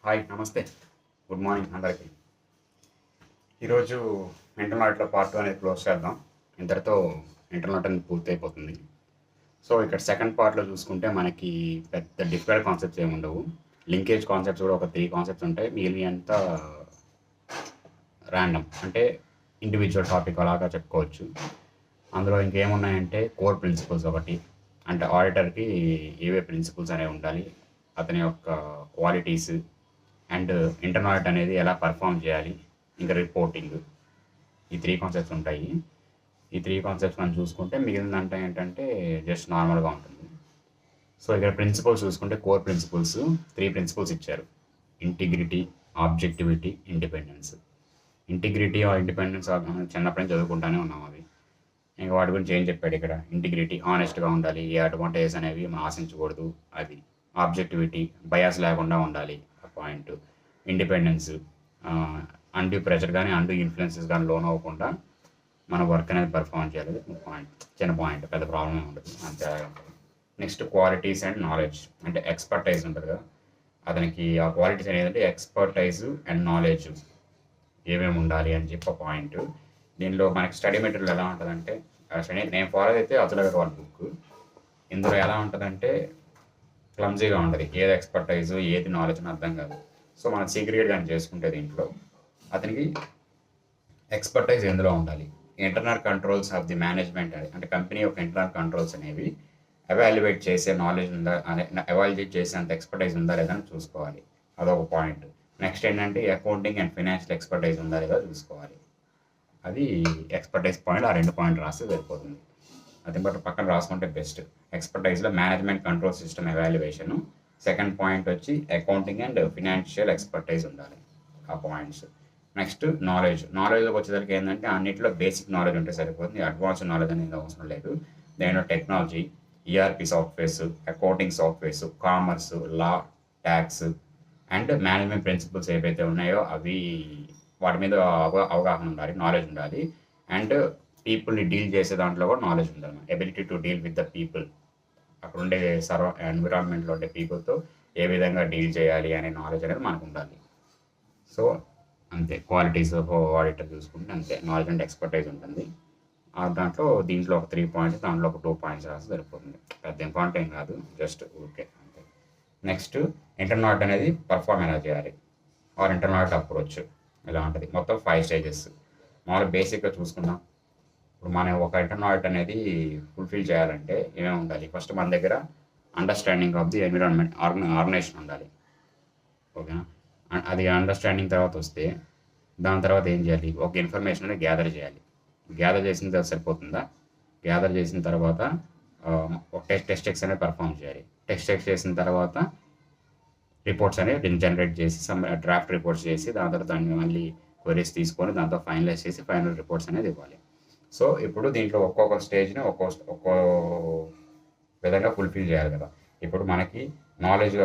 Hi నమస్తే. Good morning అందరికీ. ఈరోజు ఇంటర్నెట్లో పార్ట్ 2 అనేది క్లోజ్ చేద్దాం. ఇంతటితో ఇంటర్నెట్ అనేది పూర్తయిపోతుంది. సో ఇక్కడ సెకండ్ పార్ట్‌లో చూసుకుంటే మనకి పెద్ద డిఫికల్ట్ కాన్సెప్ట్స్ ఏమి ఉండవు. లింకేజ్ కాన్సెప్ట్స్ కూడా ఒక 3 కాన్సెప్ట్స్ ఉంటాయి. మిగిలినంతా ర్యాండమ్ అంటే ఇండివిజువల్ టాపిక్ అలాగా చెప్పుకోవచ్చు. అందులో ఇంకేమున్నాయంటే కోర్ ప్రిన్సిపల్స్ ఒకటి, అంటే ఆడిటర్‌కి ఏవే ప్రిన్సిపల్స్ అనేవి ఉండాలి, అతని యొక్క క్వాలిటీస్ అండ్ ఇంటర్నెట్ అనేది ఎలా పర్ఫామ్ చేయాలి, ఇంకా రిపోర్టింగ్, ఈ 3 కాన్సెప్ట్స్ ఉంటాయి. ఈ 3 కాన్సెప్ట్స్ మనం చూసుకుంటే మిగిలినంతా ఏంటంటే జస్ట్ నార్మల్‌గా ఉంటుంది. సో ఇక్కడ ప్రిన్సిపల్స్ చూసుకుంటే కోర్ ప్రిన్సిపల్స్ 3 ప్రిన్సిపల్స్ ఇచ్చారు. Integrity, objectivity, independence. Integrity or independence చిన్నప్పటి నుంచి చదువుకుంటానే ఉన్నాం అవి. ఇంకా వాటి గురించి ఏం చెప్పాడు ఇక్కడ? ఇంటిగ్రిటీ, హానెస్ట్‌గా ఉండాలి, ఏ అడ్వాంటేజెస్ అనేవి మనం ఆశించకూడదు అది. ఆబ్జెక్టివిటీ, బయాస్ లేకుండా ఉండాలి ఆ పాయింట్. ఇండిపెండెన్స్, అన్డ్యూ ప్రెషర్ కానీ అన్డ్యూ ఇన్ఫ్లుయెన్సెస్ కానీ లోన్ అవ్వకుండా మన వర్క్ అనేది పర్ఫామ్ చేయాలి. పాయింట్, చిన్న పాయింట్, పెద్ద ప్రాబ్లం ఉండదు, అంతే ఉంటుంది. నెక్స్ట్ క్వాలిటీస్ అండ్ నాలెడ్జ్, అంటే ఎక్స్పర్టైజ్ ఉంటుంది కదా, అతనికి ఆ క్వాలిటీస్ అనేది అంటే ఎక్స్పర్టైజ్ అండ్ నాలెడ్జ్ ఏమేమి ఉండాలి అని చెప్పి ఒక పాయింట్. దీనిలో మనకి స్టడీ మెటీరియల్ ఎలా ఉంటుందంటే, స్టడీ నేను ఫాలో అయితే అతుల వాళ్ళ బుక్. ఇందులో ఎలా ఉంటుందంటే క్లమ్జీగా ఉంటుంది, ఏది ఎక్స్పర్టైజ్ ఏది నాలెడ్జ్ అని అర్థం కాదు. సో మనం సీక్రెట్ కానీ చేసుకుంటే దీంట్లో అతనికి ఎక్స్పర్టైజ్ ఎందులో ఉండాలి, internal controls of the management, అంటే కంపెనీ యొక్క ఇంటర్నల్ కంట్రోల్స్ అనేవి ఎవాల్యుయేట్ చేసే నాలెడ్జ్ ఉందా, ఎవాల్యుయేట్ చేసేంత ఎక్స్పర్టైజ్ ఉందా లేదా అని చూసుకోవాలి, అదొక పాయింట్. నెక్స్ట్ ఏంటంటే అకౌంటింగ్ అండ్ ఫైనాన్షియల్ ఎక్స్పర్టైజ్ ఉందా లేదా చూసుకోవాలి, అది ఎక్స్పర్టైజ్ పాయింట్. ఆ 2 పాయింట్ రాస్తే సరిపోతుంది. అది బట్ పక్కన రాసుకుంటే బెస్ట్. ఎక్స్పర్టైజ్లో management control system evaluation, second point వచ్చి అకౌంటింగ్ అండ్ ఫినాన్షియల్ ఎక్స్పర్టైజ్ ఉండాలి, ఆ పాయింట్స్. నెక్స్ట్ నాలెడ్జ్లోకి వచ్చేసరికి ఏంటంటే అన్నింటిలో బేసిక్ నాలెడ్జ్ ఉంటే సరిపోతుంది, అడ్వాన్స్ నాలెడ్జ్ అనేది అవసరం లేదు. దేనిలో technology, ERP softwares, accounting softwares, commerce, law, tax and management principles ఏవైతే ఉన్నాయో అవి, వాటి మీద అవగాహన ఉండాలి, నాలెడ్జ్ ఉండాలి. అండ్ పీపుల్ని డీల్ చేసే దాంట్లో కూడా నాలెడ్జ్ ఉండాలి, ability to deal with the people, అక్కడ ఉండే ఎన్విరాన్మెంట్లో ఉండే పీపుల్తో ఏ విధంగా డీల్ చేయాలి అనే నాలెడ్జ్ అనేది మనకు ఉండాలి. సో అంతే, క్వాలిటీస్ ఆఫ్ ఆడిటర్ చూసుకుంటే అంతే, నాలెడ్జ్ అండ్ ఎక్స్పర్టైజ్ ఉంటుంది. దీంట్లో ఒక 3 పాయింట్స్, దాంట్లో ఒక 2 పాయింట్స్ రాస్తే సరిపోతుంది, పెద్ద ఇంపార్టెంట్ ఏం కాదు, జస్ట్ ఓకే అంతే. నెక్స్ట్ ఇంటర్నెట్ అనేది పర్ఫామ్ ఎలా చేయాలి, ఆర్ ఇంటర్నెట్ అప్రోచ్ ఇలా ఉంటుంది. మొత్తం 5 స్టేజెస్. మామూలుగా బేసిక్గా చూసుకుందాం. ఇప్పుడు మనం ఒక ఇంటర్నెట్ అనేది ఫుల్ఫిల్ చేయాలంటే ఏమేమి ఉండాలి? ఫస్ట్ మన దగ్గర understanding of the environment, organization ఉండాలి, ఓకేనా? అది అండర్స్టాండింగ్ తర్వాత వస్తే దాని తర్వాత ఏం చేయాలి? ఒక ఇన్ఫర్మేషన్ అనేది గ్యాదర్ చేయాలి. గ్యాదర్ చేసిన తర్వాత సరిపోతుందా? గ్యాదర్ చేసిన తర్వాత ఒక టెస్ట్ ఎక్స్ అనేది పర్ఫామ్ చేయాలి. టెస్ట్ ఎక్స్ చేసిన తర్వాత రిపోర్ట్స్ అనేవి జనరేట్ చేసి డ్రాఫ్ట్ రిపోర్ట్స్ చేసి దాని తర్వాత దాన్ని మళ్ళీ క్వరీస్ తీసుకొని దాంతో ఫైనలైజ్ చేసి ఫైనల్ రిపోర్ట్స్ అనేది ఇవ్వాలి. సో ఇప్పుడు దీంట్లో ఒక్కొక్క స్టేజ్ని ఒక్కో విధంగా ఫుల్ఫిల్ చేయాలి కదా. ఇప్పుడు మనకి నాలెడ్జ్,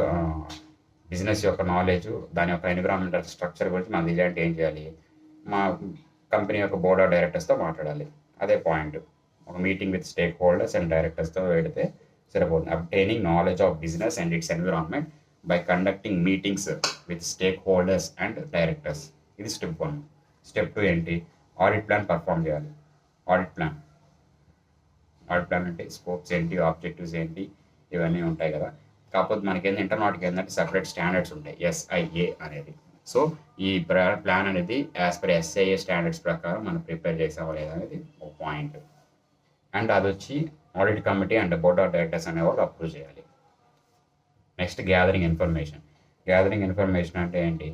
బిజినెస్ యొక్క నాలెడ్జ్, దాని యొక్క ఎన్విరాన్మెంటల్ స్ట్రక్చర్ గురించి మనం తెలియాలంటే ఏం చేయాలి? మా కంపెనీ యొక్క బోర్డ్ ఆఫ్ డైరెక్టర్స్తో మాట్లాడాలి, అదే పాయింట్. ఒక meeting with stakeholders and డైరెక్టర్స్తో పెడితే సరిపోతుంది. Obtaining knowledge of business and its environment by conducting meetings with stakeholders and directors, ఇది స్టెప్ 1. స్టెప్ 2 ఏంటి? ఆడిట్ ప్లాన్ పర్ఫామ్ చేయాలి. ఆడిట్ ప్లాన్ అంటే స్కోప్స్ ఏంటి, ఆబ్జెక్టివ్స్ ఏంటి, ఇవన్నీ ఉంటాయి కదా. కాకపోతే మనకేంటి ఇంటర్నెట్కి ఏంటంటే సెపరేట్ స్టాండర్డ్స్ ఉంటాయి, SIA అనేది. సో ఈ ప్లాన్ అనేది యాజ్ పర్ SIA స్టాండర్డ్స్ ప్రకారం మనం ప్రిపేర్ చేసామా లేదా అనేది ఒక పాయింట్. అండ్ అది వచ్చి audit committee and board of directors అనేవాళ్ళు అప్రూవ్ చేయాలి. Next gathering information. Gathering information అంటే ఏంటి?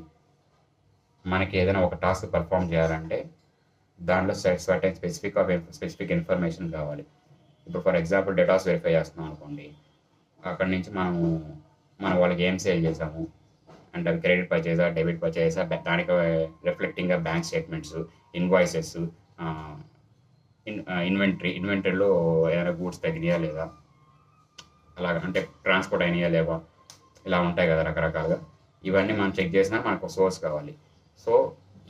మనకి ఏదైనా ఒక టాస్క్ పర్ఫామ్ చేయాలంటే దాంట్లో సర్టెన్ స్పెసిఫిక్ ఇన్ఫర్మేషన్ కావాలి. ఇప్పుడు ఫర్ ఎగ్జాంపుల్ డేటాస్ వెరిఫై చేస్తున్నాం అనుకోండి, అక్కడి నుంచి మనం వాళ్ళకి ఏం సేల్ చేసాము అంటే అది క్రెడిట్ పర్చేసా, డెబిట్ పర్చేసా, దానికి రిఫ్లెక్టింగ్గా బ్యాంక్ స్టేట్మెంట్స్, ఇన్వాయిసెస్, ఇన్వెంటరీలో ఏదైనా గూడ్స్ తగ్గినాయా లేదా, అలాగ అంటే ట్రాన్స్పోర్ట్ అయినాయా లేవా, ఇలా ఉంటాయి కదా రకరకాలుగా. ఇవన్నీ మనం చెక్ చేసినా మనకు సోర్స్ కావాలి. సో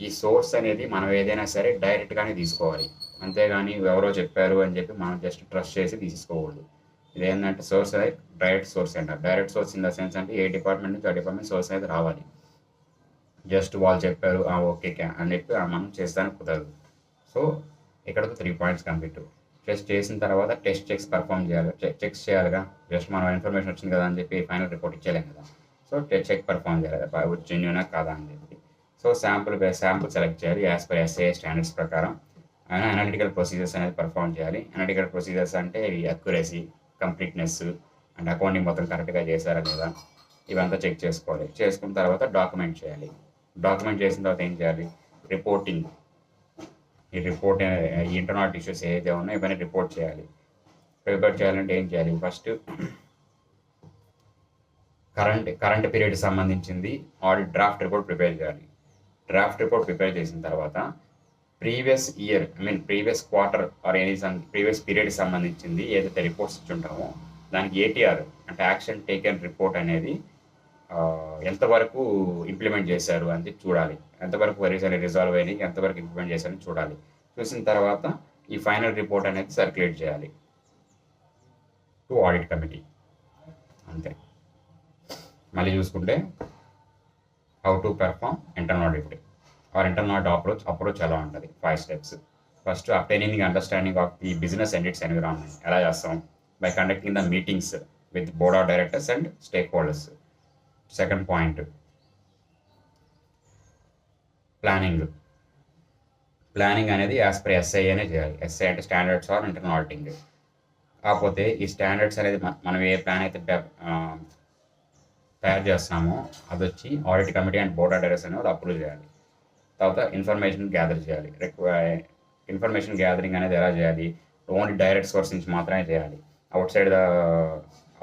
ఈ సోర్స్ అనేది మనం ఏదైనా సరే డైరెక్ట్గానే తీసుకోవాలి, అంతేగాని ఎవరో చెప్పారు అని చెప్పి మనం జస్ట్ ట్రస్ట్ చేసి తీసుకోకూడదు. ఇదేంటంటే సోర్స్ అనేది డైరెక్ట్ సోర్స్ అంటారు. Direct source in the sense అంటే ఏ డిపార్ట్మెంట్ నుంచి ఆ డిపార్ట్మెంట్ సోర్స్ అనేది రావాలి. జస్ట్ వాళ్ళు చెప్పారు ఓకే అని చెప్పి మనం చేస్తానికి కుదరదు. సో ఇక్కడతో 3 పాయింట్స్ కంప్లీట్. టెస్ట్ చేసిన తర్వాత టెస్ట్ చెక్స్ పర్ఫామ్ చేయాలి, చెక్స్ చేయాలిగా. జస్ట్ మనం ఇన్ఫర్మేషన్ వచ్చింది కదా అని చెప్పి ఫైనల్ రిపోర్ట్ ఇచ్చేయలేం కదా. సో చెక్ పర్ఫామ్ చేయాలి జెన్యూనా కాదా అని చెప్పి. సో శాంపుల్ సెలెక్ట్ చేయాలి యాజ్ పర్ ఎస్ఏ స్టాండర్డ్స్ ప్రకారం. అనలిటికల్ ప్రొసీజర్స్ అనేది పర్ఫామ్ చేయాలి. అనలిటికల్ ప్రొసీజర్స్ అంటే అక్యురసీ, కంప్లీట్నెస్ అండ్ అకౌంటింగ్ మొత్తం కరెక్ట్గా చేశారా లేదా ఇవంతా చెక్ చేసుకోవాలి. చేసుకున్న తర్వాత డాక్యుమెంట్ చేయాలి. డాక్యుమెంట్ చేసిన తర్వాత ఏం చేయాలి? రిపోర్టింగ్. ఈ రిపోర్ట్ ఈ ఇంటర్నల్ ఇష్యూస్ ఏదైతే ఉన్నాయో ఇవన్నీ రిపోర్ట్ చేయాలి. రిపోర్ట్ చేయాలంటే ఏం చేయాలి? ఫస్ట్ కరెంట్ పీరియడ్ సంబంధించింది ఆడిట్ డ్రాఫ్ట్ రిపోర్ట్ ప్రిపేర్ చేయాలి. డ్రాఫ్ట్ రిపోర్ట్ ప్రిపేర్ చేసిన తర్వాత previous year previous quarter or previous పీరియడ్కి సంబంధించింది ఏదైతే రిపోర్ట్స్ ఇచ్చుంటామో దానికి ఏటీఆర్ అంటే యాక్షన్ టేకెన్ రిపోర్ట్ అనేది ఎంతవరకు ఇంప్లిమెంట్ చేశారు అని చూడాలి. ఎంతవరకు వరీస్ అనేది రిజాల్వ్ అయినాయి, ఎంతవరకు ఇంప్లిమెంట్ చేశారని చూడాలి. చూసిన తర్వాత ఈ ఫైనల్ రిపోర్ట్ అనేది సర్క్యులేట్ చేయాలి టు ఆడిట్ కమిటీ. అంతే. మళ్ళీ చూసుకుంటే how to perform internal audit or internal audit approach ఎలా ఉంటుంది? 5 steps. First obtaining understanding of the business and its environment ఎలా చేస్తాం? By conducting the meetings with board of directors and stakeholders. Second point planning అనేది as per S I అనే చేయాలి. SI అంటే standards are internal auditing. కాకపోతే ఈ standards అనేది మనం ఏ ప్లాన్ అయితే తయారు చేస్తున్నామో అది వచ్చి audit committee and board of directors అనేది అప్రూవ్ చేయాలి. తర్వాత ఇన్ఫర్మేషన్ గ్యాదర్ చేయాలి. ఇన్ఫర్మేషన్ గ్యాదరింగ్ అనేది ఎలా చేయాలి? ఓన్లీ డైరెక్ట్ సోర్స్ నుంచి మాత్రమే చేయాలి.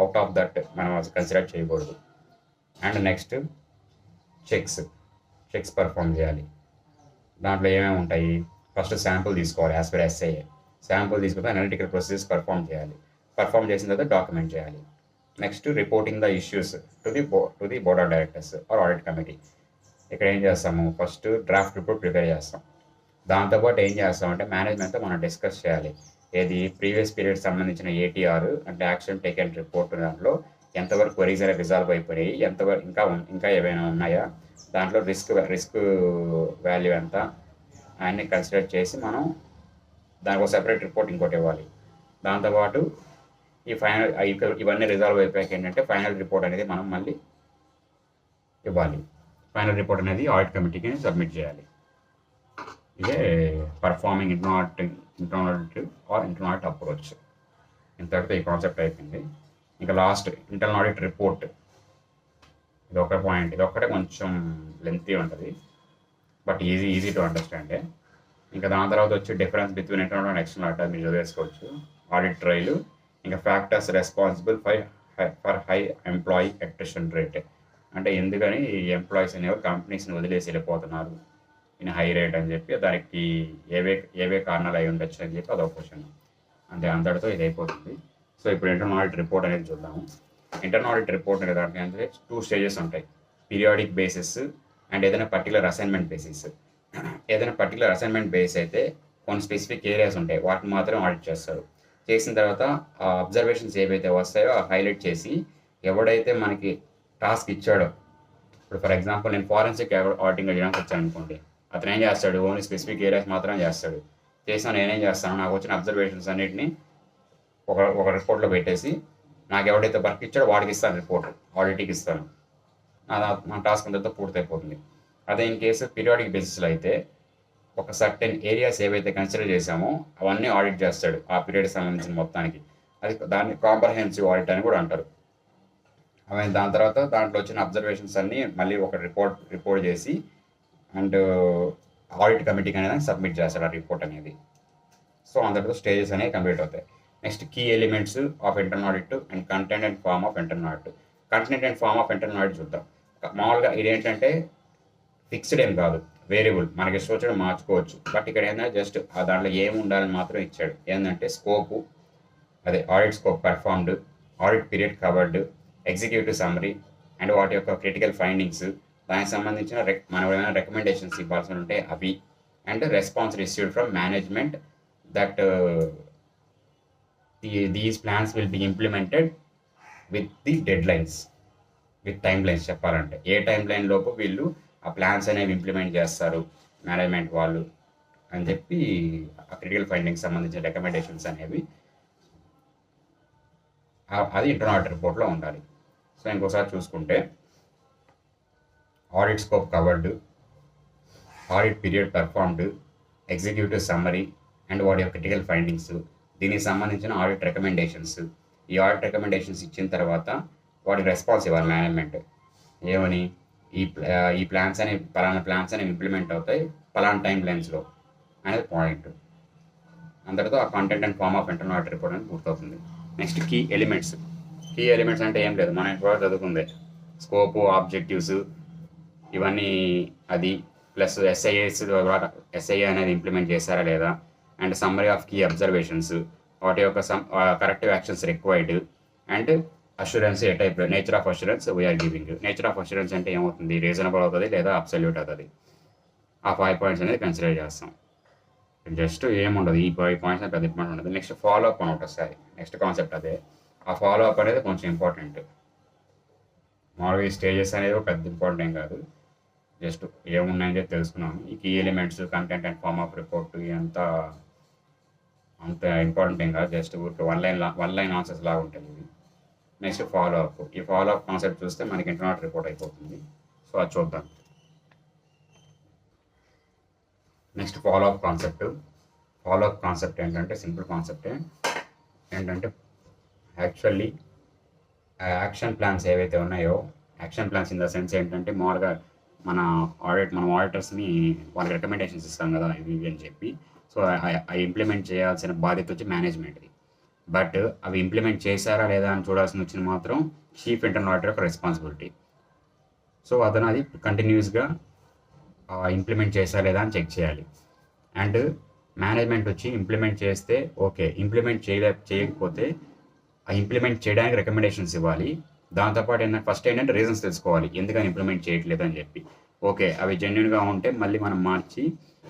అవుట్ ఆఫ్ దట్ మనం కన్సిడర్ చేయకూడదు. అండ్ నెక్స్ట్ చెక్స్ పర్ఫామ్ చేయాలి. దాంట్లో ఏమేమి ఉంటాయి? ఫస్ట్ శాంపుల్ తీసుకోవాలి యాజ్ పర్ ఎస్ఐఏ. శాంపుల్ తీసుకుంటే అనలిటికల్ ప్రొసీజర్స్ పర్ఫామ్ చేయాలి. పర్ఫామ్ చేసిన తర్వాత డాక్యుమెంట్ చేయాలి. Next reporting the issues to the board of directors or audit committee. ఇక్కడ ఏం చేస్తాము? ఫస్ట్ డ్రాఫ్ట్ రిపోర్ట్ ప్రిపేర్ చేస్తాం. దాంతోపాటు ఏం చేస్తామంటే మేనేజ్మెంట్తో మనం డిస్కస్ చేయాలి. ఏది ప్రీవియస్ పీరియడ్ సంబంధించిన ఏటీఆర్ అంటే యాక్షన్ టేకెన్ రిపోర్ట్ దాంట్లో ఎంతవరకు క్వరీస్ అనేవి రిజాల్వ్ అయిపోయాయి, ఎంతవరకు ఇంకా ఏమైనా ఉన్నాయా, దాంట్లో రిస్క్ వాల్యూ ఎంత అన్నీ కన్సిడర్ చేసి మనం దానికి ఒక సెపరేట్ రిపోర్ట్ ఇంకోటి ఇవ్వాలి. దాంతోపాటు ఈ ఫైనల్ ఇవన్నీ రిజాల్వ్ అయిపోయాక ఏంటంటే ఫైనల్ రిపోర్ట్ అనేది మనం మళ్ళీ ఇవ్వాలి. ఫైనల్ రిపోర్ట్ అనేది ఆడిట్ కమిటీకి సబ్మిట్ చేయాలి. ఇదే performing internal audit or internal audit approach. ఇంతటితో ఈ కాన్సెప్ట్ అయిపోయింది. ఇంకా లాస్ట్ ఇంటర్నల్ ఆడిట్ రిపోర్ట్. ఇది ఒక పాయింట్. ఇది ఒక్కటే కొంచెం లెంతీ ఉంటుంది, బట్ ఈజీ టు అండర్స్టాండ్. ఇంకా దాని తర్వాత వచ్చి difference between internal and external audit మీరు చదివేసుకోవచ్చు. ఆడిట్ ట్రైల్, ఇంకా factors responsible for high employee attrition rate. అంటే ఎందుకని ఈ ఎంప్లాయీస్ అనేవి కంపెనీస్ని వదిలేసి వెళ్ళిపోతున్నారు ఇన్ హై రేట్ అని చెప్పి, దానికి ఏవే కారణాలు అయి ఉండొచ్చు అని చెప్పి అదొక క్వశ్చన్. అంటే అంతటితో ఇది అయిపోతుంది. సో ఇప్పుడు ఇంటర్నల్ ఆడిట్ రిపోర్ట్ అనేది చూద్దాము. ఇంటర్నల్ ఆడిట్ రిపోర్ట్ అనే దాంట్లో అంటే 2 స్టేజెస్ ఉంటాయి. పీరియాడిక్ బేసిస్ అండ్ ఏదైనా పర్టికులర్ అసైన్మెంట్ బేసిస్. ఏదైనా పర్టికులర్ అసైన్మెంట్ బేస్ అయితే కొన్ని స్పెసిఫిక్ ఏరియాస్ ఉంటాయి, వాటిని మాత్రం ఆడిట్ చేస్తారు. చేసిన తర్వాత ఆ అబ్జర్వేషన్స్ ఏవైతే వస్తాయో హైలైట్ చేసి ఎవడైతే మనకి టాస్క్ ఇచ్చాడో, ఇప్పుడు ఫర్ ఎగ్జాంపుల్ నేను ఫారెన్సిక్ ఆడిటింగ్ చేయడానికి వచ్చాను అనుకోండి, అతను ఏం చేస్తాడు? ఓన్లీ స్పెసిఫిక్ ఏరియాస్ మాత్రం చేస్తాడు. చేసినా నేనేం చేస్తాను? నాకు వచ్చిన అబ్జర్వేషన్స్ అన్నింటినీ ఒక రిపోర్ట్లో పెట్టేసి నాకు ఎవడైతే వర్క్ ఇచ్చాడో వాడికి ఇస్తాను, రిపోర్ట్ ఆడిట్కి ఇస్తాను. నా టాస్క్ అంతా పూర్తయిపోతుంది. అదే ఇన్ కేసు పీరియాడిక్ బేసిస్లో అయితే ఒక సర్టెన్ ఏరియాస్ ఏవైతే కన్సిడర్ చేసామో అవన్నీ ఆడిట్ చేస్తాడు ఆ పీరియడ్కి సంబంధించిన మొత్తానికి. దాన్ని కాంప్రహెన్సివ్ ఆడిట్ అని కూడా అంటారు. దాని తర్వాత దాంట్లో వచ్చిన అబ్జర్వేషన్స్ అన్నీ మళ్ళీ ఒక రిపోర్ట్ చేసి అండ్ ఆడిట్ కమిటీకి అనేది సబ్మిట్ చేస్తాడు ఆ రిపోర్ట్ అనేది. సో అందరితో స్టేజెస్ అనేవి కంప్లీట్ అవుతాయి. Next key elements of internal audit and content and form of internal audit. Content and form of internal audit చూద్దాం. మామూలుగా ఇదేంటంటే ఫిక్స్డ్ ఏం కాదు, వేరియబుల్, మనకి ఇష్టం వచ్చాడు మార్చుకోవచ్చు. బట్ ఇక్కడ ఏంటంటే జస్ట్ దాంట్లో ఏమి ఉండాలని మాత్రం ఇచ్చాడు. ఏంటంటే స్కోపు, అదే audit scope performed, audit period covered, executive summary and వాటి యొక్క క్రిటికల్ ఫైండింగ్స్, దానికి సంబంధించిన మనం ఏమైనా రికమెండేషన్స్ ఇవ్వాల్సి ఉంటే అవి, and response received from management that these plans will be implemented with the dead lines, with time lines. చెప్పాలంటే ఏ టైం లైన్ లోపు వీళ్ళు ఆ ప్లాన్స్ అనేవి ఇంప్లిమెంట్ చేస్తారు మేనేజ్మెంట్ వాళ్ళు అని చెప్పి ఆ క్రిటికల్ ఫైండింగ్స్ సంబంధించిన రికమెండేషన్స్ అనేవి అది ఇంటర్నల్ ఆడిట్ రిపోర్ట్లో ఉండాలి. సో ఇంకోసారి చూసుకుంటే audit scope covered, audit period performed, executive summary and వాటి యొక్క క్రిటికల్ ఫైండింగ్స్, దీనికి సంబంధించిన ఆడిట్ రికమెండేషన్స్. ఈ ఆడిట్ రికమెండేషన్స్ ఇచ్చిన తర్వాత వాటికి రెస్పాన్స్ ఇవ్వాలి మేనేజ్మెంట్. ఏమని, ఈ ప్లాన్స్ అనేవి పలానా ప్లాన్స్ అనేవి ఇంప్లిమెంట్ అవుతాయి పలానా టైం లైన్స్లో అనేది పాయింట్. అందరితో ఆ content and form of internal audit report అనేది పూర్తవుతుంది. Next key elements. Key elements అంటే ఏం లేదు, మనం ఇప్పుడు చదువుకుందే స్కోపు, ఆబ్జెక్టివ్స్ ఇవన్నీ, అది ప్లస్ ఎస్ఐఏ అనేది ఇంప్లిమెంట్ చేశారా లేదా, and summary of key observations, వాటి యొక్క corrective actions required, and assurance a type, nature of assurance we are giving. Nature of assurance అంటే ఏమవుతుంది, రీజనబుల్ అవుతుంది లేదా అబ్సల్యూట్ అవుతుంది. ఆ 5 పాయింట్స్ అనేది కన్సిడర్ చేస్తాం. జస్ట్ ఏముండదు, ఈ 5 పాయింట్స్ అనేది పెద్ద ఇంపార్టెంట్ ఉండదు. నెక్స్ట్ ఫాలో అప్ అని ఒకటి వస్తుంది, నెక్స్ట్ కాన్సెప్ట్ అదే. ఆ ఫాలో అప్ అనేది కొంచెం ఇంపార్టెంట్. మామూలుగా ఈ స్టేజెస్ అనేది పెద్ద ఇంపార్టెంట్ ఏం కాదు, జస్ట్ ఏమున్నాయని చెప్పి తెలుసుకున్నాము. ఈ key elements, content and form of report అంత ఇంపార్టెంట్ ఏం కాదు, జస్ట్ ఊరికి వన్ లైన్ ఆన్సర్స్ లాగా ఉంటాయి ఇవి. Next follow up. ఈ ఫాలో అప్ కాన్సెప్ట్ చూస్తే మనకి ఇంటర్నల్ రిపోర్ట్ అయిపోతుంది. సో అది చూద్దాం. Next follow up concept. Follow up concept ఏంటంటే సింపుల్ కాన్సెప్టే. ఏంటంటే యాక్చువల్లీ యాక్షన్ ప్లాన్స్ ఏవైతే ఉన్నాయో, action plans in the sense ఏంటంటే మామూలుగా మనం ఆడిటర్స్ని వాళ్ళకి రికమెండేషన్స్ ఇస్తాం కదా ఇవి అని చెప్పి. సో అవి ఇంప్లిమెంట్ చేయాల్సిన బాధ్యత వచ్చి మేనేజ్మెంట్ది. బట్ అవి ఇంప్లిమెంట్ చేశారా లేదా అని చూడాల్సిన వచ్చిన మాత్రం చీఫ్ ఇంటర్నల్ ఆడిటర్ యొక్క రెస్పాన్సిబిలిటీ. సో అతను అది కంటిన్యూస్గా ఇంప్లిమెంట్ చేశారా లేదా అని చెక్ చేయాలి. అండ్ మేనేజ్మెంట్ వచ్చి ఇంప్లిమెంట్ చేస్తే ఓకే, ఇంప్లిమెంట్ చేయకపోతే ఆ ఇంప్లిమెంట్ చేయడానికి రికమెండేషన్స్ ఇవ్వాలి. దాంతోపాటు ఏంటంటే ఫస్ట్ ఏంటంటే రీజన్స్ తెలుసుకోవాలి ఎందుకని ఇంప్లిమెంట్ చేయట్లేదు అని చెప్పి. ఓకే, అవి జెన్యున్గా ఉంటే మళ్ళీ మనం మార్చి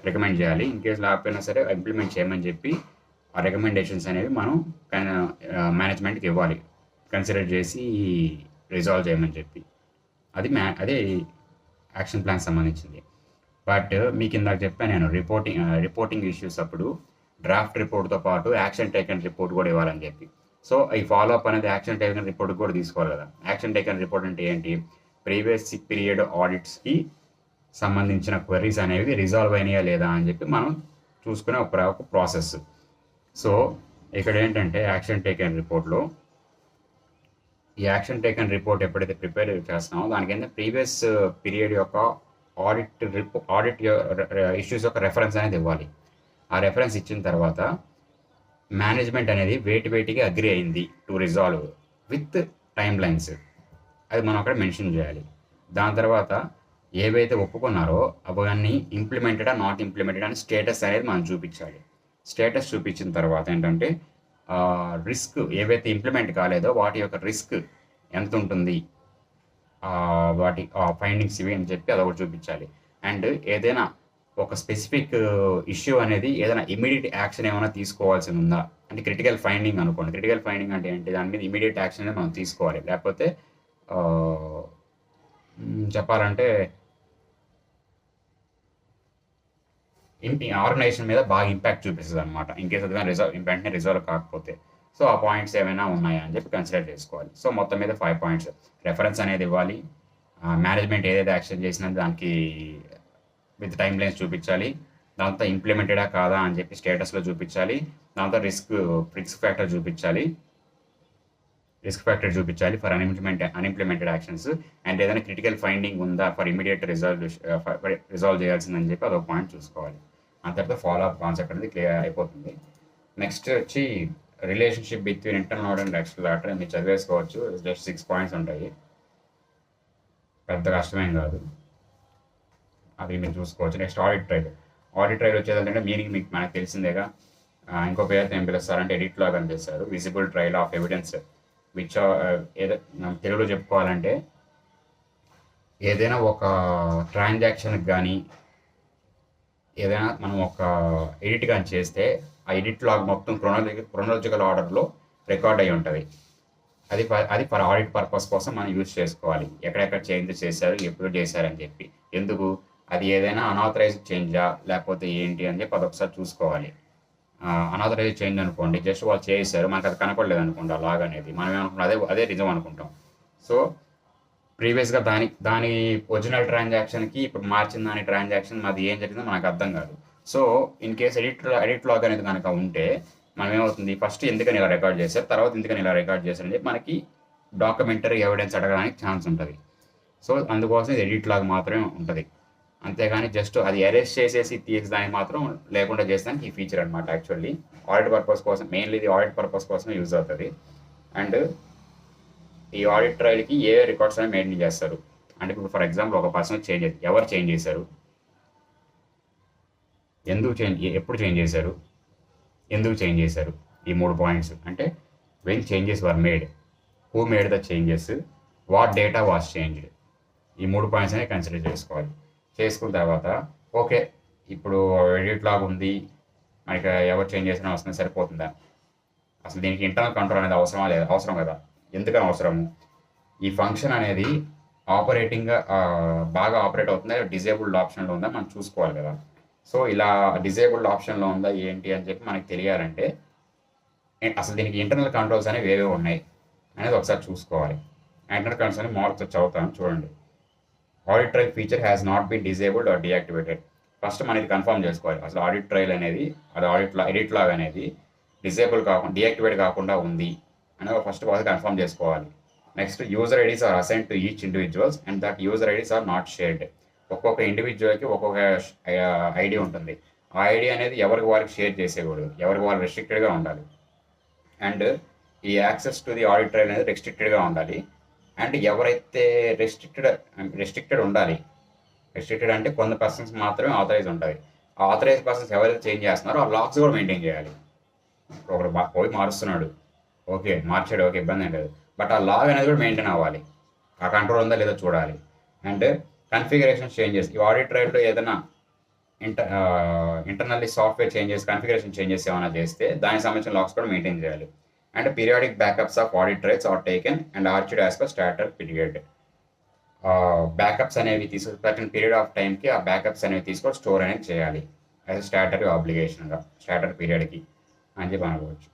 రికమెండ్ చేయాలి. ఇన్ కేసు లేకపోయినా సరే ఇంప్లిమెంట్ చేయమని చెప్పి ఆ రికమెండేషన్స్ అనేవి మనం మేనేజ్మెంట్కి ఇవ్వాలి, కన్సిడర్ చేసి రిజాల్వ్ చేయమని చెప్పి. అదే యాక్షన్ ప్లాన్ సంబంధించింది. బట్ మీకు ఇందాక చెప్పాను నేను రిపోర్టింగ్ ఇష్యూస్ అప్పుడు డ్రాఫ్ట్ రిపోర్ట్తో పాటు యాక్షన్ టేకన్ రిపోర్ట్ కూడా ఇవ్వాలని చెప్పి. సో ఈ ఫాలో అప్ అనేది యాక్షన్ టేకన్ రిపోర్ట్ కూడా తీసుకోవాలి కదా. యాక్షన్ టేకన్ రిపోర్ట్ అంటే ఏంటి, ప్రీవియస్ పీరియడ్ ఆడిట్స్కి సంబంధించిన క్వెరీస్ అనేవి రిజాల్వ్ అయినాయా లేదా అని చెప్పి మనం చూసుకునే ఒక ప్రాసెస్. సో ఇక్కడ ఏంటంటే యాక్షన్ టేకన్ రిపోర్ట్లో ఈ యాక్షన్ టేకన్ రిపోర్ట్ ఎప్పుడైతే ప్రిపేర్ చేస్తున్నామో దానికి ఏంటంటే ప్రీవియస్ పీరియడ్ యొక్క ఆడిట్ ఇష్యూస్ యొక్క రెఫరెన్స్ అనేది ఇవ్వాలి. ఆ రెఫరెన్స్ ఇచ్చిన తర్వాత మేనేజ్మెంట్ అనేది వేటిగా అగ్రి అయింది to resolve with time lines, అది మనం అక్కడ మెన్షన్ చేయాలి. దాని తర్వాత ఏవైతే ఒప్పుకున్నారో అవన్నీ ఇంప్లిమెంటెడా నాట్ ఇంప్లిమెంటెడ్ అని స్టేటస్ అనేది మనం చూపించాలి. స్టేటస్ చూపించిన తర్వాత ఏంటంటే రిస్క్ ఏవైతే ఇంప్లిమెంట్ కాలేదో వాటి యొక్క రిస్క్ ఎంత ఉంటుంది, వాటి ఫైండింగ్స్ ఇవి అని చెప్పి అదొకటి చూపించాలి. అండ్ ఏదైనా ఒక స్పెసిఫిక్ ఇష్యూ అనేది ఏదైనా ఇమీడియట్ యాక్షన్ ఏమైనా తీసుకోవాల్సి ఉందా అంటే క్రిటికల్ ఫైండింగ్ అనుకోండి. క్రిటికల్ ఫైండింగ్ అంటే ఏంటి, దాని మీద ఇమీడియట్ యాక్షన్ అనేది మనం తీసుకోవాలి. లేకపోతే చెప్పాలంటే ఆర్గనైజేషన్ మీద బాగా ఇంపాక్ట్ చూపిస్తుంది అనమాట, ఇన్కేస్ అది వెంటనే రిజాల్వ్ కాకపోతే. సో ఆ పాయింట్స్ ఏమైనా ఉన్నాయా అని చెప్పి కన్సిడర్ చేసుకోవాలి. సో మొత్తం మీద 5 పాయింట్స్. రెఫరెన్స్ అనేది ఇవ్వాలి, మేనేజ్మెంట్ ఏదైతే యాక్షన్ చేసినా దానికి విత్ టైమ్ లైన్స్ చూపించాలి, దాంతో ఇంప్లిమెంటెడా కాదా అని చెప్పి స్టేటస్లో చూపించాలి, దాంతో రిస్క్ ఫ్యాక్టర్ చూపించాలి ఫర్ అన్ఇంప్లిమెంటెడ్ యాక్షన్స్, అండ్ ఏదైనా క్రిటికల్ ఫైండింగ్ ఉందా ఫర్ ఇమీడియట్ రిజాల్వ్ చేయాల్సిందని చెప్పి అదొక పాయింట్ చూసుకోవాలి. అంతటితో ఫాలో అప్ కాన్సెప్ట్ అనేది క్లియర్ అయిపోతుంది. నెక్స్ట్ వచ్చి relationship between internal auditor and external auditor. మీరు చదివేసుకోవచ్చు, జస్ట్ 6 పాయింట్స్ ఉంటాయి, పెద్ద కష్టమేం కాదు, అది మీరు చూసుకోవచ్చు. నెక్స్ట్ ఆడిట్ ట్రైల్ వచ్చేదంటే మీనింగ్ మనకు తెలిసిందేగా. ఇంకో పేరుతో ఏం పిలుస్తారంటే ఎడిట్ లాగ్ అని పిలుస్తారు. Visible trail of evidence which ఏదో తెలుగులో చెప్పుకోవాలంటే ఏదైనా ఒక ట్రాన్సాక్షన్కి కానీ ఏదైనా మనం ఒక ఎడిట్ కానీ చేస్తే ఆ ఎడిట్ లాగ్ మొత్తం క్రోనాలజికల్ ఆర్డర్లో రికార్డ్ అయి ఉంటుంది. అది ఫర్ ఆడిట్ పర్పస్ కోసం మనం యూజ్ చేసుకోవాలి, ఎక్కడెక్కడ చేంజ్ చేశారు, ఎప్పుడు చేశారని చెప్పి. ఎందుకు? అది ఏదైనా అనాథరైజ్డ్ చేంజా లేకపోతే ఏంటి అని చెప్పి అదొకసారి చూసుకోవాలి. అనాథరైజ్డ్ చేంజ్ అనుకోండి, జస్ట్ వాళ్ళు చేసేసారు, మనకు అది కనపడలేదు అనుకోండి ఆ లాగ్ అనేది. మనం ఏమనుకుంటాం అదే అదే నిజం అనుకుంటాం. సో ప్రీవియస్‌గా దాని ఒరిజినల్ ట్రాన్సాక్షన్‌కి ఇప్పుడు మార్చిన దాని ట్రాన్సాక్షన్ అది ఏం జరిగిందో మనకు అర్థం కాదు. So in case edit log అనేది కనుక ఉంటే మనం ఏమవుతుంది, ఫస్ట్ ఎందుకని ఇలా రికార్డ్ చేశారు, తర్వాత ఎందుకని ఇలా రికార్డ్ చేశారని చెప్పి మనకి డాక్యుమెంటరీ ఎవిడెన్స్ అడగడానికి ఛాన్స్ ఉంటుంది. సో అందుకోసం ఇది ఎడిట్ లాగ్ మాత్రమే ఉంటుంది. అంతేగాని జస్ట్ అది అరెస్ట్ చేసేసి తీసేదానికి మాత్రం లేకుండా చేసేదానికి ఈ ఫీచర్ అనమాట. యాక్చువల్లీ ఆడిట్ పర్పస్ కోసం, మెయిన్లీ ఇది ఆడిట్ పర్పస్ కోసమే యూజ్ అవుతుంది. అండ్ ఈ ఆడిట్ ట్రయల్కి ఏ రికార్డ్స్ అనేవి మెయింటైన్ చేస్తారు అంటే, ఇప్పుడు ఫర్ ఎగ్జాంపుల్ ఒక పర్సన్ ఎవరు చేంజ్ చేశారు, ఎప్పుడు చేంజ్ చేశారు, ఎందుకు చేంజ్ చేశారు, ఈ 3 పాయింట్స్. అంటే when changes were made, who made the changes, what data was changed, ఈ 3 పాయింట్స్ అనేవి కన్సిడర్ చేసుకోవాలి. చేసుకున్న తర్వాత ఓకే ఇప్పుడు ఎడిట్ లాగ్ ఉంది, మనకి ఎవరు చేంజ్ చేసినా వస్తుంది, సరిపోతుందా? అసలు దీనికి ఇంటర్నల్ కంట్రోల్ అనేది అవసరమా లేదా? అవసరం కదా. ఎందుకని అవసరము? ఈ ఫంక్షన్ అనేది ఆపరేటింగ్గా బాగా ఆపరేట్ అవుతుందా, డిజేబుల్డ్ ఆప్షన్లో ఉందా మనం చూసుకోవాలి కదా. సో ఇలా డిజేబుల్డ్ ఆప్షన్లో ఉందా ఏంటి అని చెప్పి మనకి తెలియాలంటే అసలు దీనికి ఇంటర్నల్ కంట్రోల్స్ అనేవి ఏవే ఉన్నాయి అనేది ఒకసారి చూసుకోవాలి. ఇంటర్నల్ కంట్రోల్స్ అనేవి మార్క్స్ చదువుతాను చూడండి. Audit trail feature has not been disabled or deactivated. First మనం ఇది కన్ఫర్మ్ చేసుకోవాలి, అసలు ఆడిట్ ట్రయల్ అనేది, అది ఎడిట్ లాగ్ అనేది డియాక్టివేట్ కాకుండా ఉంది అనేది ఫస్ట్ బాగా కన్ఫర్మ్ చేసుకోవాలి. Next user IDs are assign to each individuals and that user IDs are not shared. ఒక్కొక్క ఇండివిజువల్కి ఒక్కొక్క ఐడి ఉంటుంది. ఆ ఐడి అనేది ఎవరికి వారికి షేర్ చేసేకూడదు, ఎవరికి వాళ్ళు రెస్ట్రిక్టెడ్గా ఉండాలి. అండ్ ఈ access to the audit trial అనేది రెస్ట్రిక్టెడ్గా ఉండాలి. అండ్ ఎవరైతే రెస్ట్రిక్టెడ్ ఉండాలి, రెస్ట్రిక్టెడ్ అంటే కొన్ని పర్సన్స్ మాత్రమే ఆథరైజ్ ఉంటుంది. ఆ ఆథరైజ్ పర్సన్స్ ఎవరైతే చేంజ్ చేస్తున్నారో ఆ లాక్స్ కూడా మెయింటైన్ చేయాలి. ఒకడు పోయి మారుస్తున్నాడు, ఓకే మార్చాడు, ఓకే ఇబ్బంది ఏం లేదు, బట్ ఆ లాగ్ అనేది కూడా మెయింటైన్ అవ్వాలి, ఆ కంట్రోల్ ఉందా లేదో చూడాలి. అండ్ కన్ఫిగరేషన్ చేంజెస్, ఈ ఆడిట్ ట్రయల్లో ఏదైనా internally software changes, configuration changes ఏమైనా చేస్తే దానికి సంబంధించిన లాక్స్ కూడా మెయింటైన్ చేయాలి. And periodic backups of audit trails are taken and archived as per starter period. Backups అనేవి సర్టన్ పీరియడ్ ఆఫ్ టైంకి ఆ బ్యాకప్స్ అనేవి తీసుకొని స్టోర్ అనేది చేయాలి యాజ్ స్టార్టర్ ఆబ్లిగేషన్గా, స్టార్టర్ పీరియడ్కి అని చెప్పి అనుకోవచ్చు.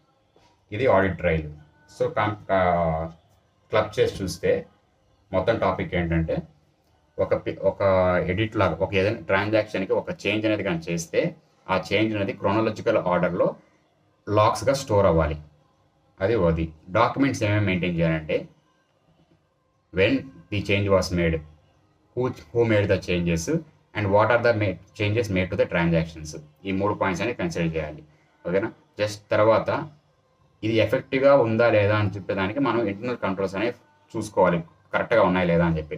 ఇది ఆడిట్ ట్రయల్. సో క్లబ్ చేసి చూస్తే మొత్తం టాపిక్ ఏంటంటే, ఒక ఎడిట్ లాగా ఒక ఏదైనా ట్రాన్సాక్షన్కి ఒక చేంజ్ అనేది కానీ చేస్తే ఆ చేంజ్ అనేది క్రోనాలజికల్ ఆర్డర్లో లాక్స్గా స్టోర్ అవ్వాలి. అది డాక్యుమెంట్స్ ఏమేమి మెయింటైన్ చేయాలంటే, when the change was made, who made the changes and what are the changes made to the transactions. ఈ 3 పాయింట్స్ అనేది కన్సిడర్ చేయాలి. ఓకేనా. జస్ట్ తర్వాత ఇది ఎఫెక్టివ్గా ఉందా లేదా అని చెప్పేదానికి మనం ఇంటర్నల్ కంట్రోల్స్ అనేవి చూసుకోవాలి, కరెక్ట్గా ఉన్నాయి లేదా అని చెప్పి.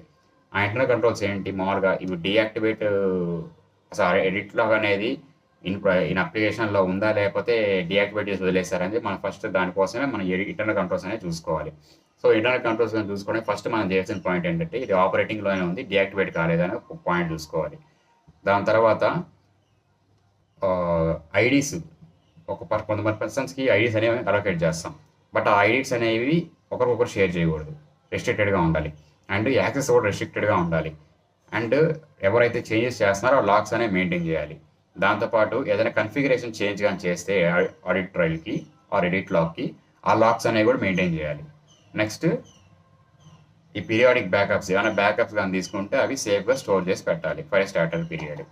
ఆ ఇంటర్నల్ కంట్రోల్స్ ఏంటి, మామూలుగా ఇవి డీయాక్టివేట్, అసలు ఎడిట్ లాగ్ అనేది ఇన్ అప్లికేషన్లో ఉందా లేకపోతే డీయాక్టివేట్ చేసి వదిలేస్తారని చెప్పి మనం ఫస్ట్ దానికోసమే మనం ఇంటర్నల్ కంట్రోల్స్ అనేది చూసుకోవాలి. సో ఇంటర్నల్ కంట్రోల్స్ అని చూసుకొని ఫస్ట్ మనం చేయాల్సిన పాయింట్ ఏంటంటే, ఇది ఆపరేటింగ్లోనే ఉంది, డీయాక్టివేట్ కాలేదని ఒక పాయింట్ చూసుకోవాలి. దాని తర్వాత ఐడీస్, కొంతమంది పర్సన్స్కి ఐడీస్ అనేవి అలొకేట్ చేస్తాం, బట్ ఆ ఐడీస్ అనేవి ఒకరికొకరు షేర్ చేయకూడదు, రెస్ట్రిక్టెడ్గా ఉండాలి. అండ్ యాక్సెస్ కూడా రెస్ట్రిక్టెడ్గా ఉండాలి. అండ్ ఎవరైతే చేంజెస్ చేస్తున్నారో ఆ లాక్స్ అనేవి మెయింటైన్ చేయాలి. దాంతోపాటు ఏదైనా కన్ఫిగరేషన్ చేంజ్ కానీ చేస్తే ఆడిట్ ట్రయల్కి ఆర్ ఎడిట్ లాగ్కి ఆ లాక్స్ అనేవి కూడా మెయింటైన్ చేయాలి. నెక్స్ట్ ఈ పీరియాడిక్ బ్యాకప్స్, ఏమైనా బ్యాకప్స్ కానీ తీసుకుంటే అవి సేఫ్గా స్టోర్ చేసి పెట్టాలి ఫర్ ఏ స్టార్టర్ పీరియడ్.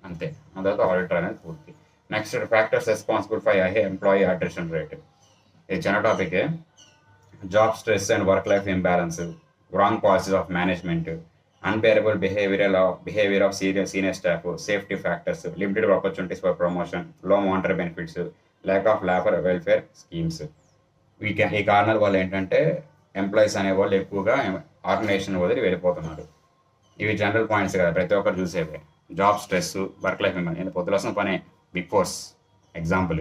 అంతే, ఆ తర్వాత ఆడిటర్ అనేది పూర్తి. Next factors responsible for employee attrition rate. ఇది చిన్న టాపికే. Job stress and work life imbalance, wrong policies of management, unbearable behavior of senior staff, safety factors, limited opportunities for promotion, low monetary benefits, lack of labor welfare schemes. ఈ కారణాల వల్ల ఏంటంటే employees అనేవాళ్ళు ఎక్కువగా organisation వదిలి వెళ్ళిపోతున్నారు. ఇవి general points కదా, ప్రతి ఒక్కరు చూసేవే. Job stress, work life imbalance, నేను పొద్దున వస్తున్న పని బిగ్ ఫోర్స్ ఎగ్జాంపుల్.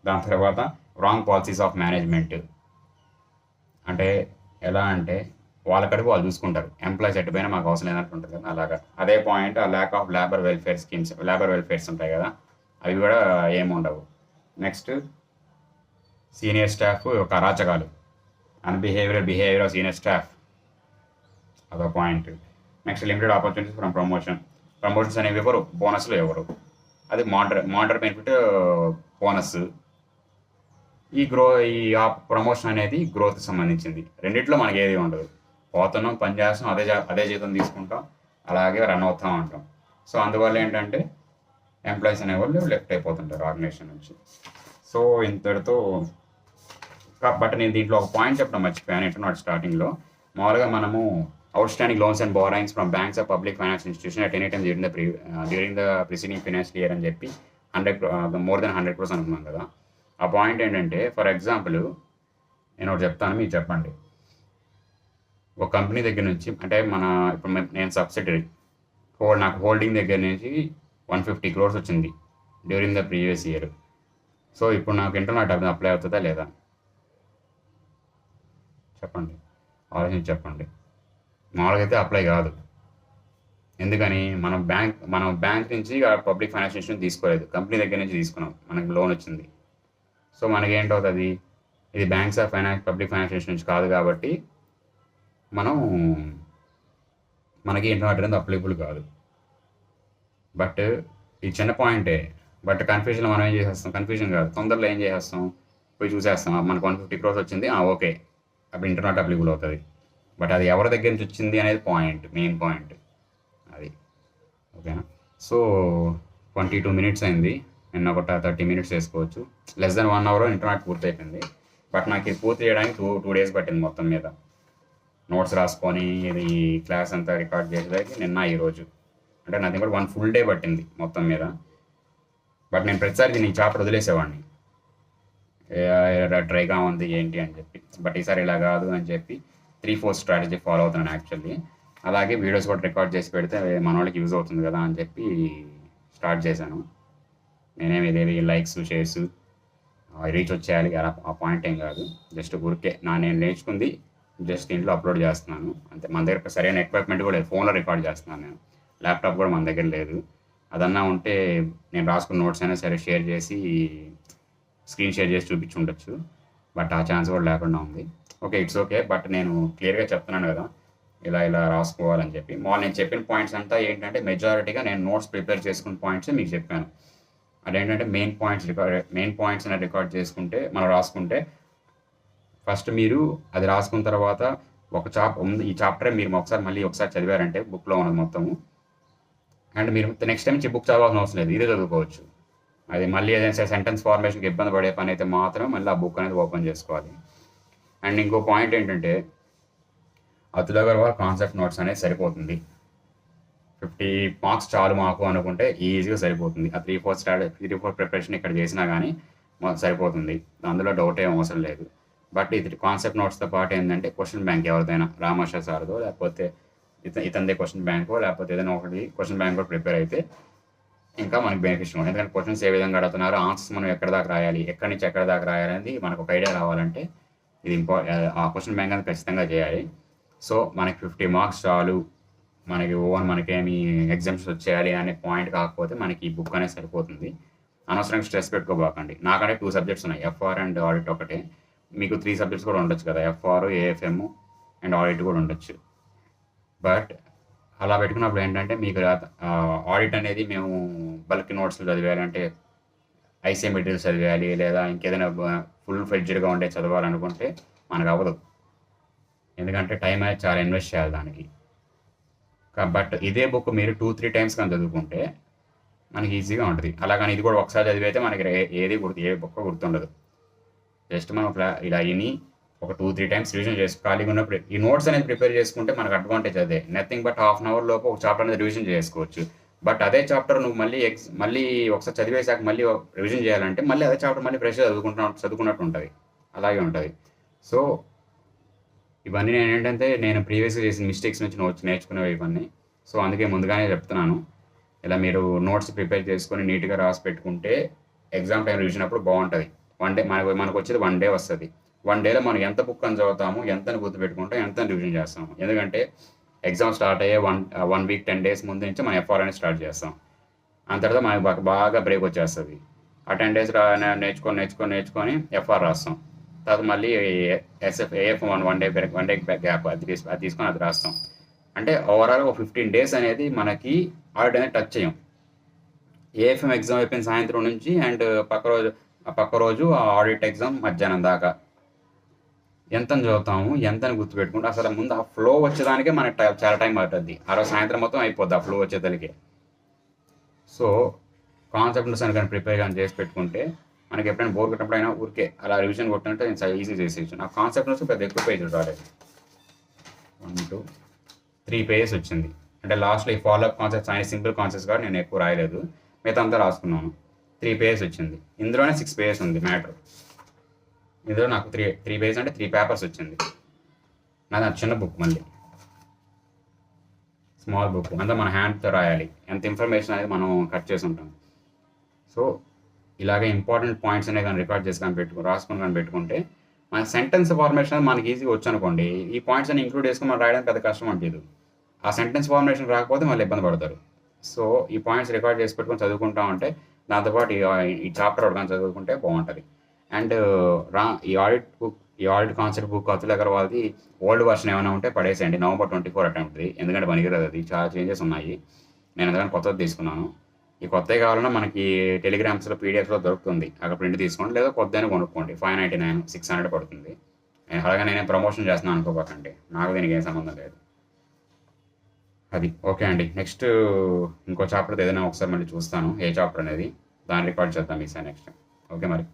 దాని తర్వాత రాంగ్ పాలసీస్ ఆఫ్ మేనేజ్మెంట్, అంటే ఎలా అంటే వాళ్ళ కడుపు వాళ్ళు చూసుకుంటారు, ఎంప్లాయీస్ ఎట్టుపోయినా మాకు అవసరం లేనట్టు ఉంటుంది కదా, అలాగా. అదే పాయింట్ ఆ lack of labour welfare schemes, labour welfares ఉంటాయి కదా, అవి కూడా ఏమి ఉండవు. నెక్స్ట్ సీనియర్ స్టాఫ్ ఒక అరాచకాలు, బిహేవియర్ ఆఫ్ సీనియర్ స్టాఫ్, అదో point. Next limited opportunities from promotions అనేవి ఎవరు, బోనస్లు ఎవరు, అది మాడర్ బెనిఫిట్ బోనస్. ఈ ప్రమోషన్ అనేది గ్రోత్కి సంబంధించింది. రెండిట్లో మనకి ఏది ఉండదు, పోతున్నాం పని చేస్తాం, అదే జీతం తీసుకుంటాం, అలాగే రన్ అవుతాం ఉంటాం. సో అందువల్ల ఏంటంటే ఎంప్లాయీస్ అనేవాళ్ళు లెఫ్ట్ అయిపోతుంటారు ఆర్గనైజేషన్ నుంచి. సో ఇంతటితో బట్ నేను దీంట్లో ఒక పాయింట్ చెప్పడం మర్చిపోయాను ఇంటర్నెట్ స్టార్టింగ్లో. మామూలుగా మనము out standing loans and borrowings from banks of public finance institution at any time during the preceding financial year అని చెప్పి మోర్ దెన్ 100 crores అనుకున్నాం కదా. ఆ పాయింట్ ఏంటంటే, ఫర్ ఎగ్జాంపుల్ నేను ఒకటి చెప్తాను, మీరు చెప్పండి. ఒక కంపెనీ దగ్గర నుంచి, అంటే ఇప్పుడు నేను సబ్సిడరీ నాకు హోల్డింగ్ దగ్గర నుంచి 150 crores వచ్చింది during the previous year. So ఇప్పుడు నాకు ఇంటర్నెట్ అప్లై అవుతుందా లేదా చెప్పండి, ఆలోచించి చెప్పండి. మామూలుగా అయితే అప్లై కాదు. ఎందుకని, మనం బ్యాంక్ నుంచి పబ్లిక్ ఫైనాన్స్ ఇన్స్టిట్యూషన్ తీసుకోలేదు, కంపెనీ దగ్గర నుంచి తీసుకున్నాం, మనకి లోన్ వచ్చింది. సో మనకి ఏంటవుతుంది, ఇది banks of public finance institution కాదు కాబట్టి మనకి ఇంటర్నెట్ అనేది అప్లికబుల్ కాదు. బట్ ఇది చిన్న పాయింటే, బట్ కన్ఫ్యూజన్లో మనం ఏం చేసేస్తాం, కన్ఫ్యూజన్ కాదు, తొందరలో ఏం చేసేస్తాం, పోయి చూసేస్తాం మనకు 150 crores వచ్చింది, ఓకే అప్పుడు ఇంటర్నెట్ అప్లికబుల్ అవుతుంది. బట్ అది ఎవరి దగ్గర నుంచి వచ్చింది అనేది మెయిన్ పాయింట్ అది. ఓకేనా. సో 22 minutes అయింది, నిన్న ఒక 30 minutes వేసుకోవచ్చు. లెస్ దెన్ 1 hour ఇంటర్నెట్ పూర్తి అయిపోయింది. బట్ నాకు ఇది పూర్తి చేయడానికి 2 days పట్టింది మొత్తం మీద. నోట్స్ రాసుకొని ఇది క్లాస్ అంతా రికార్డ్ చేసేదానికి నిన్న ఈరోజు, అంటే నాది కూడా 1 full day పట్టింది మొత్తం మీద. బట్ నేను ప్రతిసారి నీ చాప్టర్ వదిలేసేవాడిని, ట్రైగా ఉంది ఏంటి అని చెప్పి. బట్ ఈసారి ఇలా కాదు అని చెప్పి 3-4 స్ట్రాటజీ ఫాలో అవుతున్నాను యాక్చువల్లీ. అలాగే వీడియోస్ కూడా రికార్డ్ చేసి పెడితే మన వాళ్ళకి యూజ్ అవుతుంది కదా అని చెప్పి స్టార్ట్ చేశాను. నేనేమి ఇదేవి లైక్స్ షేర్స్ రీచ్ వచ్చేయాలి అలా ఆ పాయింట్ ఏం కాదు, జస్ట్ ఊరికే నేను నేర్చుకుంది జస్ట్ ఇంట్లో అప్లోడ్ చేస్తున్నాను అంతే. మన దగ్గర సరైన ఎక్విప్మెంట్ కూడా లేదు, ఫోన్లో రికార్డ్ చేస్తున్నాను నేను, ల్యాప్టాప్ కూడా మన దగ్గర లేదు. అదన్నా ఉంటే నేను రాసుకున్న నోట్స్ అయినా సరే షేర్ చేసి స్క్రీన్ షేర్ చేసి చూపించి ఉండొచ్చు, బట్ ఆ ఛాన్స్ కూడా లేకుండా ఉంది. Okay, it's okay. బట్ నేను క్లియర్గా చెప్తున్నాను కదా ఇలా రాసుకోవాలని చెప్పి. నేను చెప్పిన పాయింట్స్ అంతా ఏంటంటే మెజారిటీగా నేను నోట్స్ ప్రిపేర్ చేసుకున్న పాయింట్స్ మీకు చెప్పాను. అదేంటంటే మెయిన్ పాయింట్స్ అనేది రికార్డ్ చేసుకుంటే మనం రాసుకుంటే, ఫస్ట్ మీరు అది రాసుకున్న తర్వాత ఈ చాప్టరే మీరు ఒకసారి చదివారంటే బుక్లో ఉన్నది మొత్తము, అండ్ మీరు నెక్స్ట్ టైం బుక్ చదవాల్సిన అవసరం లేదు, ఇదే చదువుకోవచ్చు. అది మళ్ళీ ఏదైనా సెంటెన్స్ ఫార్మేషన్కి ఇబ్బంది పడే పని అయితే మాత్రం మళ్ళీ ఆ బుక్ అనేది ఓపెన్ చేసుకోవాలి. అండ్ ఇంకో పాయింట్ ఏంటంటే, అతుల్ అగర్వాల్ కాన్సెప్ట్ నోట్స్ అనేది సరిపోతుంది. 50 marks చాలు మాకు అనుకుంటే ఈజీగా సరిపోతుంది. ఆ 3-4 ప్రిపరేషన్ ఇక్కడ చేసినా కానీ సరిపోతుంది, అందులో డౌట్ ఏం అవసరం లేదు. బట్ ఇది కాన్సెప్ట్ నోట్స్తో పాటు ఏంటంటే క్వశ్చన్ బ్యాంక్ ఎవరిదైనా రామోషా సార్దో లేకపోతే ఇతందే క్వశ్చన్ బ్యాంకో లేకపోతే ఏదైనా ఒకటి క్వశ్చన్ బ్యాంక్ కూడా ప్రిపేర్ అయితే ఇంకా మనకి బెనిఫిషియల్. ఎందుకంటే క్వశ్చన్స్ ఏ విధంగా అడుగుతున్నారు, ఆన్సర్స్ మనం ఎక్కడి దాకా రాయాలి, ఎక్కడి నుంచి ఎక్కడి దాకా రాయాలి అనేది మనకు ఒక ఐడియా రావాలంటే ఇది ఆ క్వశ్చన్ బ్యాంక్ అనేది ఖచ్చితంగా చేయాలి. సో మనకి 50 marks చాలు, మనకేమి ఎగ్జామ్స్ వచ్చేయాలి అనే పాయింట్ కాకపోతే మనకి ఈ బుక్ అనేది సరిపోతుంది. అనవసరంగా స్ట్రెస్ పెట్టుకోబాకండి. నాకంటే 2 subjects ఉన్నాయి, ఎఫ్ఆర్ అండ్ ఆడిట్ ఒకటే. మీకు 3 subjects కూడా ఉండొచ్చు కదా, ఎఫ్ఆర్, ఏఎఫ్ఎం అండ్ ఆడిట్ కూడా ఉండొచ్చు. బట్ అలా పెట్టుకున్నప్పుడు ఏంటంటే మీకు ఆడిట్ అనేది మేము బల్క్ నోట్స్లు చదివేయాలి అంటే ఐసీఐ మెటీరియల్స్ చదివేయాలి, లేదా ఇంకేదైనా ఫుల్ ఫ్లెడ్జ్డ్గా ఉండే చదవాలనుకుంటే మనకు అవ్వదు, ఎందుకంటే టైం అనేది చాలా ఇన్వెస్ట్ చేయాలి దానికి. బట్ ఇదే బుక్ మీరు 2-3 times కానీ చదువుకుంటే మనకి ఈజీగా ఉంటుంది. అలాగని ఇది కూడా ఒకసారి చదివితే మనకి ఏ బుక్ గుర్తుండదు. జస్ట్ మనం ఇలా విని ఒక 2-3 times రివిజన్ చేసి ఖాళీగా ఉన్నప్పుడు ఈ నోట్స్ అనేది ప్రిపేర్ చేసుకుంటే మనకు అడ్వాంటేజ్ అదే. Nothing but half an hour లోపు ఒక చాప్టర్ అనేది రివిజన్ చేసుకోవచ్చు. బట్ అదే చాప్టర్ నువ్వు మళ్ళీ ఒకసారి చదివేసాక మళ్ళీ రివిజన్ చేయాలంటే మళ్ళీ అదే చాప్టర్ మళ్ళీ ఫ్రెష్గా చదువుకున్నట్టు ఉంటుంది, అలాగే ఉంటుంది. సో ఇవన్నీ నేను ప్రీవియస్గా చేసిన మిస్టేక్స్ నుంచి నేర్చుకునేవి ఇవన్నీ. సో అందుకే ముందుగానే చెప్తున్నాను, ఇలా మీరు నోట్స్ ప్రిపేర్ చేసుకొని నీట్గా రాసి పెట్టుకుంటే ఎగ్జామ్ టైం రివిజన్ అప్పుడు బాగుంటుంది. మనకు వచ్చేది 1 day వస్తుంది. 1 dayలో మనం ఎంత బుక్ అని చదువుతాము, ఎంతని గుర్తుపెట్టుకుంటాం, ఎంతని రివిజన్ చేస్తాము. ఎందుకంటే ఎగ్జామ్ స్టార్ట్ అయ్యే 1 week 10 days ముందు నుంచి మనం ఎఫ్ఆర్ అనేది స్టార్ట్ చేస్తాం. అంత తర్వాత మనకు బాగా బ్రేక్ వచ్చేస్తుంది. ఆ 10 days నేర్చుకొని ఎఫ్ఆర్ రాస్తాం. తర్వాత మళ్ళీ ఏఎఫ్ 1 day గ్యాప్ అది తీసుకొని అది రాస్తాం. అంటే ఓవరాల్ ఒక 15 డేస్ అనేది మనకి ఆడిట్ అనేది టచ్ చేయం. ఏఎఫ్ఎం ఎగ్జామ్ అయిపోయిన సాయంత్రం నుంచి అండ్ పక్క రోజు ఆ ఆడిట్ ఎగ్జామ్ మధ్యాహ్నం దాకా ఎంతని చదువుతాము, ఎంతని గుర్తుపెట్టుకుంటే అసలు ముందు ఆ ఫ్లో వచ్చేదానికే మనకి చాలా టైం పడుతుంది. ఆ రోజు సాయంత్రం మొత్తం అయిపోద్ది ఆ ఫ్లో వచ్చేదానికి. సో కాన్సెప్ట్స్ అని కానీ ప్రిపేర్ కానీ చేసి పెట్టుకుంటే మనకి ఎప్పుడైనా బోర్ కొట్టినప్పుడు అయినా ఊరికే అలా రివిజన్ కొట్టినట్టు నేను చాలా ఈజీ చేసేయచ్చు. నా కాన్సెప్ట్ పెద్ద ఎక్కువ పేజీలు రాలేదు, 1 2 3 పేజెస్ వచ్చింది. అంటే లాస్ట్లో ఈ ఫాలోఅప్ కాన్సెప్ట్స్ ఆయన సింపుల్ కాన్సెప్ట్స్ కూడా నేను ఎక్కువ రాయలేదు, మిగతా అంతా రాసుకున్నాను. 3 పేజెస్ వచ్చింది. ఇందులోనే 6 పేజెస్ ఉంది మ్యాటర్. ఇందులో నాకు త్రీ పేజెస్ అంటే 3 పేపర్స్ వచ్చింది. నాది చిన్న బుక్, మళ్ళీ స్మాల్ బుక్, అంతా మన హ్యాండ్తో రాయాలి. ఎంత ఇన్ఫర్మేషన్ అనేది మనం కట్ చేసి ఉంటాం. సో ఇలాగే ఇంపార్టెంట్ పాయింట్స్ అనేవి కానీ రికార్డ్ చేసి కానీ రాసుకొని కానీ పెట్టుకుంటే మన సెంటెన్స్ ఫార్మేషన్ అనేది మనకి ఈజీగా వచ్చు అనుకోండి, ఈ పాయింట్స్ అన్ని ఇంక్లూడ్ చేసుకుని మనం రాయడానికి పెద్ద కష్టం అనిపించదు. ఆ సెంటెన్స్ ఫార్మేషన్ రాకపోతే మళ్ళీ ఇబ్బంది పడతారు. సో ఈ పాయింట్స్ రికార్డ్ చేసి పెట్టుకొని చదువుకుంటా ఉంటే దాంతోపాటు ఈ చాప్టర్ ఒకటి కానీ చదువుకుంటే బాగుంటుంది. అండ్ ఈ ఆడిట్ కాన్సెప్ట్ బుక్ అతుల్ అగర్వాల్ది ఓల్డ్ వర్షన్ ఏమైనా ఉంటే పడేసేయండి. November 24 అటెంప్ట్ది, ఎందుకంటే పనికిరాదు, అది చాలా చేంజెస్ ఉన్నాయి. నేను అందుకని కొత్తది తీసుకున్నాను. ఈ కొత్తవి కావాలన్నా మనకి టెలిగ్రామ్స్లో పీడిఎఫ్లో దొరుకుతుంది, అక్కడ ప్రింట్ తీసుకోండి, లేదా కొత్తైనా కొనుక్కోండి. 599 600 పడుతుంది. అలాగే నేనే ప్రమోషన్ చేస్తున్నాను అనుకోకండి, నాకు దీనికి ఏం సంబంధం లేదు. అది ఓకే అండి. నెక్స్ట్ ఇంకో చాప్టర్ ఏదైనా ఒకసారి మళ్ళీ చూస్తాను, ఏ చాప్టర్ అనేది, దాన్ని రికార్డ్ చేద్దాం ఈసారి నెక్స్ట్. ఓకే మరి.